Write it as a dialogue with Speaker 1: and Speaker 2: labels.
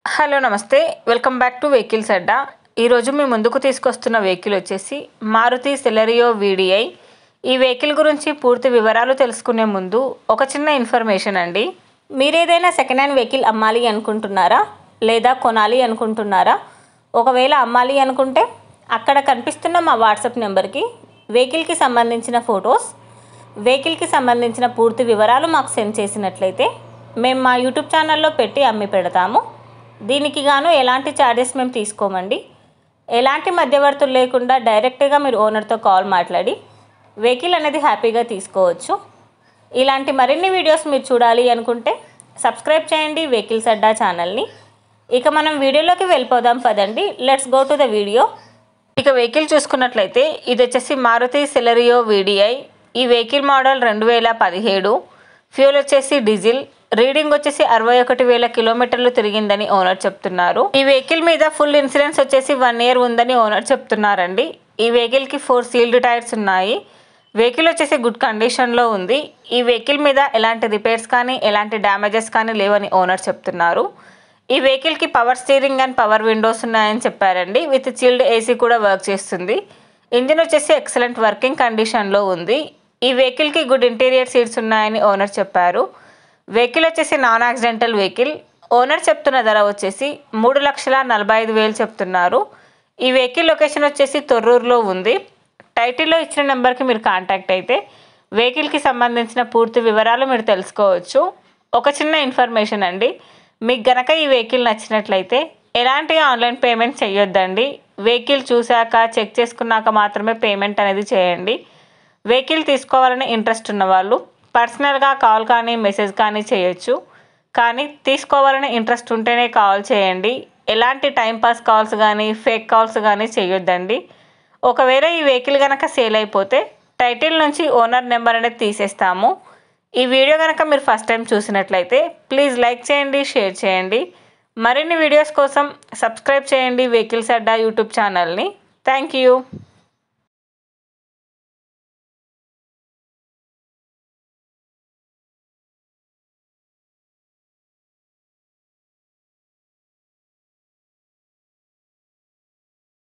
Speaker 1: Hello నమస్తే welcome back to vehicles అడ్డా. ఈరోజు మీ ముందుకు తీసుకొస్తున్న వెహికల్ వచ్చేసి మారుతి సెలెరియో వీడిఐ. ఈ వెహికల్ గురించి పూర్తి వివరాలు తెలుసుకునే ముందు ఒక చిన్న ఇన్ఫర్మేషన్ అండి. మీరు ఏదైనా సెకండ్ హ్యాండ్ వెహికల్ అమ్మాలి అనుకుంటున్నారా లేదా కొనాలి అనుకుంటున్నారా? ఒకవేళ అమ్మాలి అనుకుంటే అక్కడ కనిపిస్తున్న మా వాట్సాప్ నెంబర్కి వెహికల్కి సంబంధించిన ఫొటోస్, వెహికల్కి సంబంధించిన పూర్తి వివరాలు మాకు సెండ్ చేసినట్లయితే మేము మా యూట్యూబ్ ఛానల్లో పెట్టి అమ్మి పెడతాము. దీనికి గాను ఎలాంటి ఛార్జెస్ మేము తీసుకోమండి. ఎలాంటి మధ్యవర్తులు లేకుండా డైరెక్ట్గా మీరు ఓనర్తో కాల్ మాట్లాడి వెహికల్ అనేది హ్యాపీగా తీసుకోవచ్చు. ఇలాంటి మరిన్ని వీడియోస్ మీరు చూడాలి అనుకుంటే సబ్స్క్రైబ్ చేయండి వెహికల్స్ అడ్డా ఛానల్ని. ఇక మనం వీడియోలోకి వెళ్ళిపోదాం పదండి. Let's go to the video. ఇక వెహికల్ చూసుకున్నట్లయితే ఇది వచ్చేసి మారుతి సెలెరియో వీడిఐ. ఈ వెహికల్ మోడల్ 2017. ఫ్యూల్ వచ్చేసి డీజిల్. రీడింగ్ వచ్చేసి 61,000 కిలోమీటర్లు తిరిగిందని ఓనర్ చెప్తున్నారు. ఈ వెహికల్ మీద ఫుల్ ఇన్సూరెన్స్ వచ్చేసి 1 year ఉందని ఓనర్ చెప్తున్నారండి. ఈ వెహికల్కి 4 సీల్డ్ టైర్స్ ఉన్నాయి. వెహికల్ వచ్చేసి గుడ్ కండిషన్లో ఉంది. ఈ వెహికల్ మీద ఎలాంటి రిపేర్స్ కానీ ఎలాంటి డ్యామేజెస్ కానీ లేవని ఓనర్ చెప్తున్నారు. ఈ వెహికల్కి power steering and power Windows ఉన్నాయని చెప్పారండి. విత్ చిల్డ్ ఏసీ కూడా వర్క్ చేస్తుంది. ఇంజిన్ వచ్చేసి ఎక్సలెంట్ వర్కింగ్ కండిషన్లో ఉంది. ఈ వెహికల్కి గుడ్ ఇంటీరియర్ సీట్స్ ఉన్నాయని ఓనర్ చెప్పారు. వెహికల్ వచ్చేసి నాన్ యాక్సిడెంటల్ వెహికల్. ఓనర్ చెప్తున్న ధర వచ్చేసి 3,45,000 చెప్తున్నారు. ఈ వెహికల్ లొకేషన్ వచ్చేసి తొర్రూరులో ఉంది. టైటిల్లో ఇచ్చిన నెంబర్కి మీరు కాంటాక్ట్ అయితే వెహికల్కి సంబంధించిన పూర్తి వివరాలు మీరు తెలుసుకోవచ్చు. ఒక చిన్న ఇన్ఫర్మేషన్ అండి, మీకు గనక ఈ వెహికల్ నచ్చినట్లయితే ఎలాంటి ఆన్లైన్ పేమెంట్ చేయొద్దండి. వెహికల్ చూశాక చెక్ చేసుకున్నాక మాత్రమే పేమెంట్ అనేది చేయండి. వెహికల్ తీసుకోవాలని ఇంట్రెస్ట్ ఉన్నవాళ్ళు పర్సనల్గా కాల్ కానీ మెసేజ్ కానీ చేయొచ్చు. కానీ తీసుకోవాలని ఇంట్రెస్ట్ ఉంటేనే కాల్ చేయండి. ఎలాంటి టైంపాస్ కాల్స్ కానీ ఫేక్ కాల్స్ కానీ చేయొద్దండి. ఒకవేళ ఈ వెహికల్ కనుక సేల్ అయిపోతే టైటిల్ నుంచి ఓనర్ నెంబర్ అనేది తీసేస్తాము. ఈ వీడియో కనుక మీరు ఫస్ట్ టైం చూసినట్లయితే ప్లీజ్ లైక్ చేయండి, షేర్ చేయండి. మరిన్ని వీడియోస్ కోసం సబ్స్క్రైబ్ చేయండి వెహికల్స్ అడ్డా యూట్యూబ్ ఛానల్ని. Thank you.